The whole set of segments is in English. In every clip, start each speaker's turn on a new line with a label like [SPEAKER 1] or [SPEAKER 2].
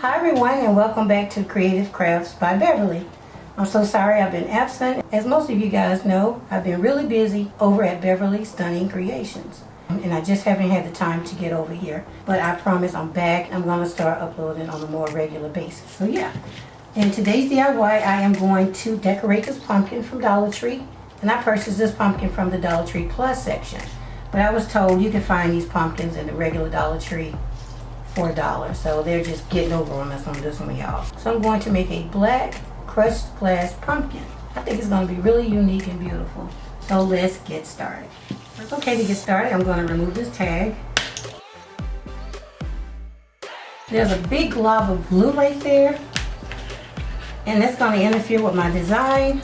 [SPEAKER 1] Hi everyone, and welcome back to Creative Crafts by Beverly. I'm so sorry I've been absent. As most of you guys know, I've been really busy over at Beverly Stunning Creations. And I just haven't had the time to get over here. But I promise I'm back. I'm going to start uploading on a more regular basis. So yeah. In today's DIY, I am going to decorate this pumpkin from Dollar Tree. And I purchased this pumpkin from the Dollar Tree Plus section. But I was told you can find these pumpkins in the regular Dollar Tree for $1. So they're just getting over on us on this one, y'all. So I'm going to make a black crushed glass pumpkin. I think it's going to be really unique and beautiful. So let's get started. Okay, to get started, I'm going to remove this tag. There's a big glob of glue right there, and that's going to interfere with my design,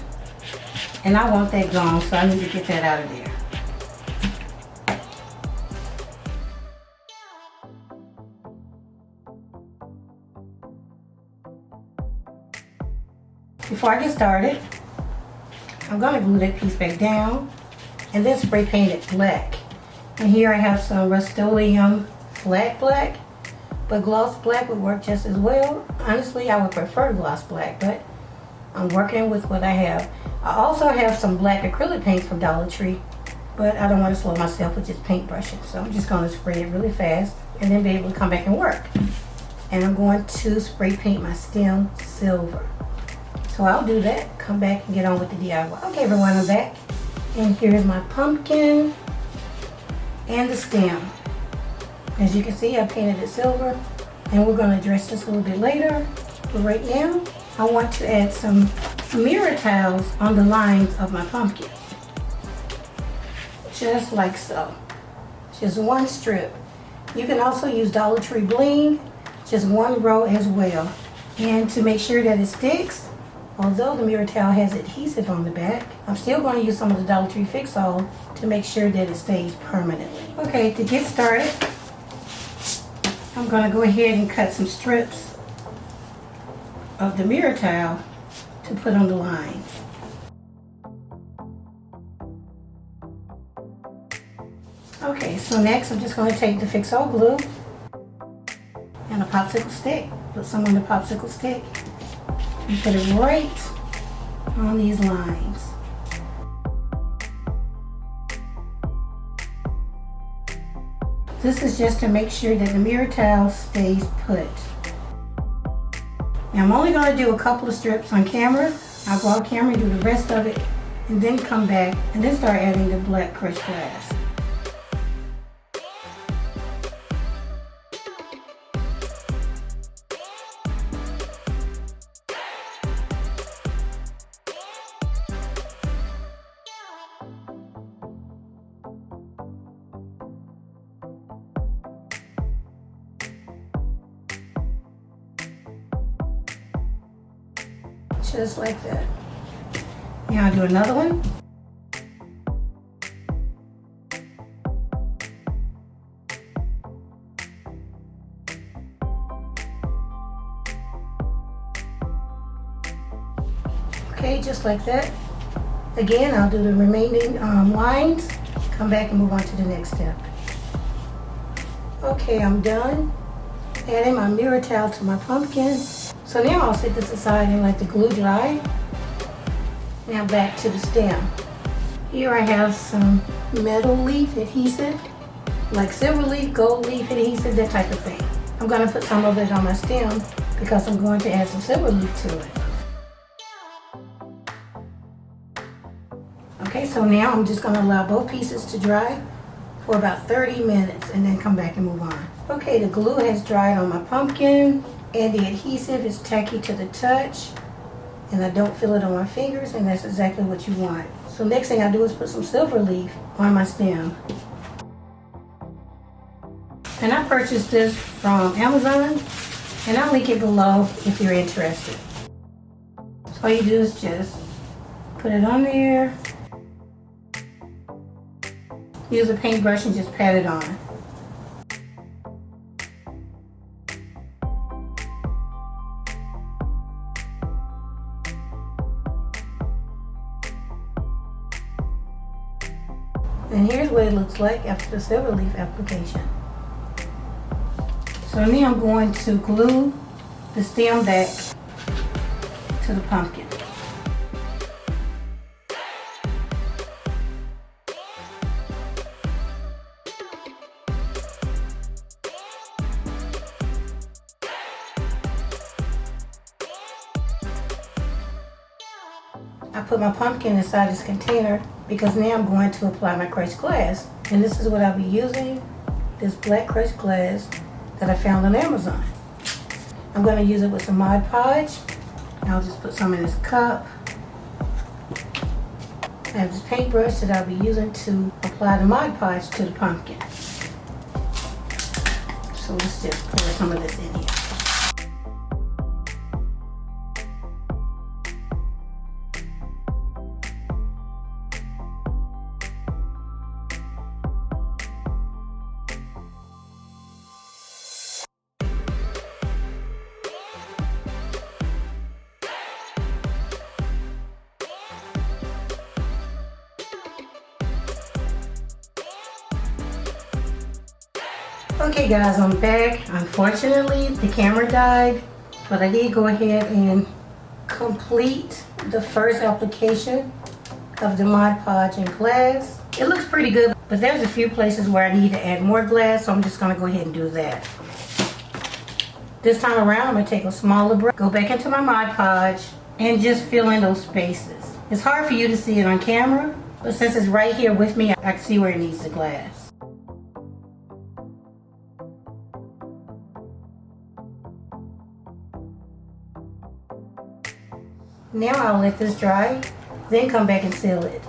[SPEAKER 1] and I want that gone, so I need to get that out of there. Before I get started, I'm going to glue that piece back down and then spray paint it black. And here I have some Rust-Oleum flat black, but gloss black would work just as well. Honestly, I would prefer gloss black, but I'm working with what I have. I also have some black acrylic paint from Dollar Tree, but I don't want to slow myself with just paintbrushing. So I'm just going to spray it really fast and then be able to come back and work. And I'm going to spray paint my stem silver. So I'll do that, come back and get on with the DIY. Okay everyone, I'm back. And here's my pumpkin and the stem. As you can see, I painted it silver, and we're going to address this a little bit later. But right now, I want to add some mirror tiles on the lines of my pumpkin. Just like so. Just one strip. You can also use Dollar Tree bling, just one row as well. And to make sure that it sticks, although the mirror towel has adhesive on the back, I'm still going to use some of the Dollar Tree Fix-All to make sure that it stays permanently. Okay, to get started, I'm going to go ahead and cut some strips of the mirror towel to put on the lines. Okay, so next I'm just going to take the Fix-All glue and a popsicle stick, put some on the popsicle stick, and put it right on these lines. This is just to make sure that the mirror towel stays put. Now I'm only going to do a couple of strips on camera. I'll go off camera and do the rest of it, and then come back and then start adding the black crushed glass. Just like that. Now I'll do another one. Okay, just like that. Again, I'll do the remaining lines, come back and move on to the next step. Okay, I'm done adding my mirror towel to my pumpkin. So now I'll set this aside and let the glue dry. Now back to the stem. Here I have some metal leaf adhesive, like silver leaf, gold leaf adhesive, that type of thing. I'm going to put some of it on my stem because I'm going to add some silver leaf to it. Okay, so now I'm just going to allow both pieces to dry for about 30 minutes and then come back and move on. Okay, the glue has dried on my pumpkin, and the adhesive is tacky to the touch, and I don't feel it on my fingers, and that's exactly what you want. So next thing I do is put some silver leaf on my stem. And I purchased this from Amazon, and I'll link it below if you're interested. So all you do is just put it on there, use a paintbrush and just pat it on. And here's what it looks like after the silver leaf application. So now I'm going to glue the stem back to the pumpkin. I put my pumpkin inside this container because now I'm going to apply my crushed glass. And this is what I'll be using, this black crushed glass that I found on Amazon. I'm going to use it with some Mod Podge. I'll just put some in this cup. I have this paintbrush that I'll be using to apply the Mod Podge to the pumpkin. So let's just pour some of this in here. Okay guys, I'm back. Unfortunately, the camera died, but I did go ahead and complete the first application of the Mod Podge and glass. It looks pretty good, but there's a few places where I need to add more glass, so I'm just gonna go ahead and do that. This time around, I'm gonna take a smaller brush, go back into my Mod Podge, and just fill in those spaces. It's hard for you to see it on camera, but since it's right here with me, I can see where it needs the glass. Now I'll let this dry, then come back and seal it.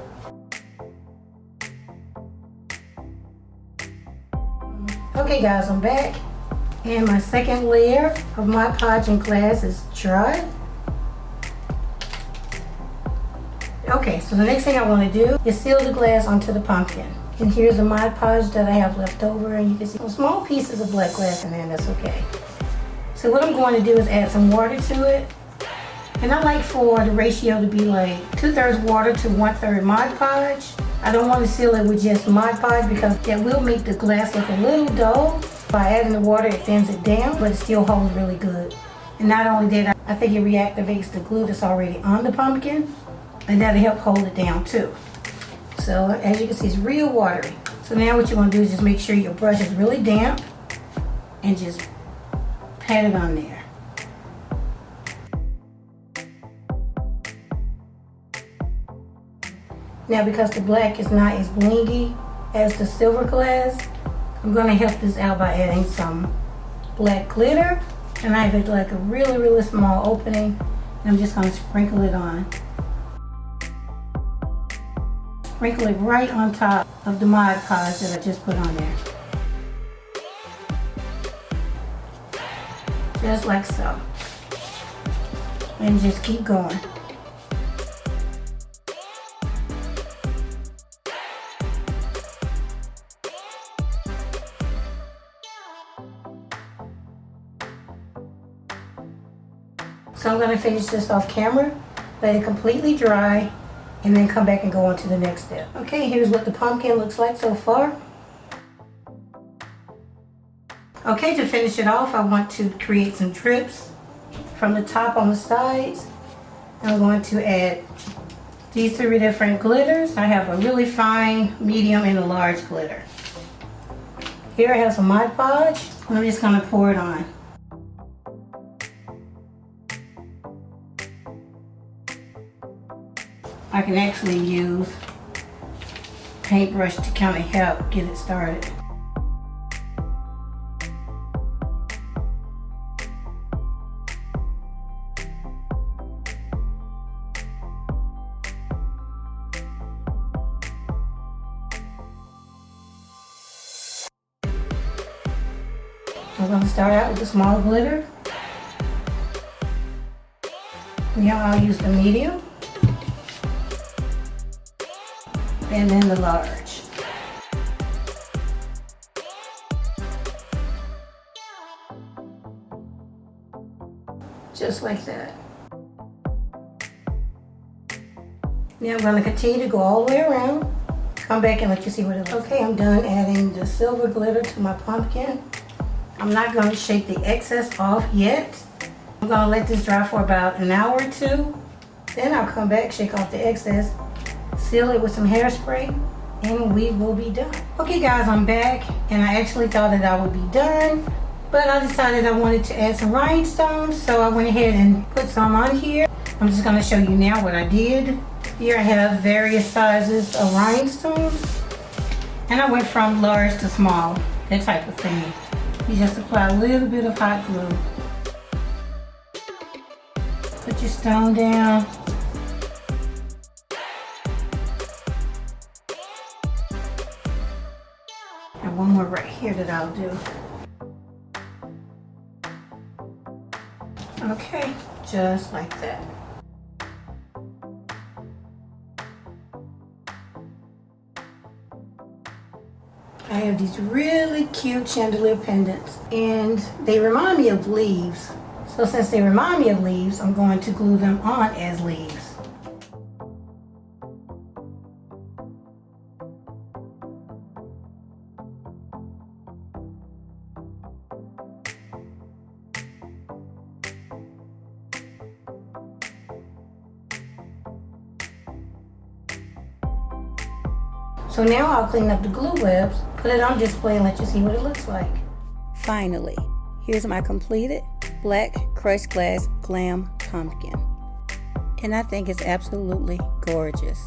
[SPEAKER 1] Okay guys, I'm back, and my second layer of Mod Podge and glass is dry. Okay, so the next thing I want to do is seal the glass onto the pumpkin. And here's the Mod Podge that I have left over, and you can see some small pieces of black glass in there, and that's okay. So what I'm going to do is add some water to it. And I like for the ratio to be like 2/3 water to 1/3 Mod Podge. I don't want to seal it with just Mod Podge because that will make the glass look a little dull. By adding the water, it thins it down, but it still holds really good. And not only that, I think it reactivates the glue that's already on the pumpkin, and that'll help hold it down too. So as you can see, it's real watery. So now what you want to do is just make sure your brush is really damp and just pat it on there. Now because the black is not as blingy as the silver glass, I'm going to help this out by adding some black glitter. And I have it like a really, really small opening. And I'm just going to sprinkle it on. Sprinkle it right on top of the Mod Podge that I just put on there. Just like so. And just keep going. So I'm going to finish this off camera, let it completely dry, and then come back and go on to the next step. Okay, here's what the pumpkin looks like so far. Okay, to finish it off, I want to create some drips from the top on the sides. I'm going to add these 3 different glitters. I have a really fine, medium, and a large glitter. Here I have some Mod Podge, and I'm just going to pour it on. I can actually use paintbrush to kind of help get it started. I'm going to start out with the small glitter. Now I'll use the medium. And then the large. Just like that. Now I'm going to continue to go all the way around. Come back and let you see what it looks like. Okay, I'm done adding the silver glitter to my pumpkin. I'm not going to shake the excess off yet I'm gonna let this dry for about an hour or two. Then I'll come back, shake off the excess, seal it with some hairspray, and we will be done. Okay guys, I'm back, and I actually thought that I would be done, but I decided I wanted to add some rhinestones, so I went ahead and put some on here. I'm just gonna show you now what I did. Here I have various sizes of rhinestones, and I went from large to small, that type of thing. You just apply a little bit of hot glue. Put your stone down. And one more right here that I'll do. Okay, just like that. I have these really cute chandelier pendants, and they remind me of leaves. So since they remind me of leaves, I'm going to glue them on as leaves. So now I'll clean up the glue webs, put it on display, and let you see what it looks like. Finally, here's my completed black crushed glass glam pumpkin. And I think it's absolutely gorgeous.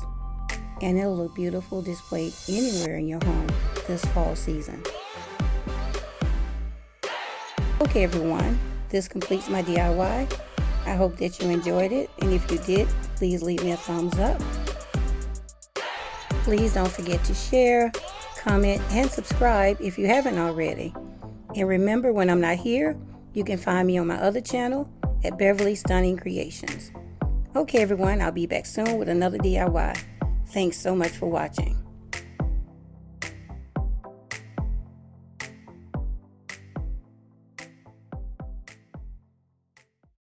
[SPEAKER 1] And it'll look beautiful displayed anywhere in your home this fall season. Okay everyone, this completes my DIY. I hope that you enjoyed it, and if you did, please leave me a thumbs up. Please don't forget to share, comment, and subscribe if you haven't already. And remember, when I'm not here, you can find me on my other channel at Beverly Stunning Creations. Okay everyone, I'll be back soon with another DIY. Thanks so much for watching.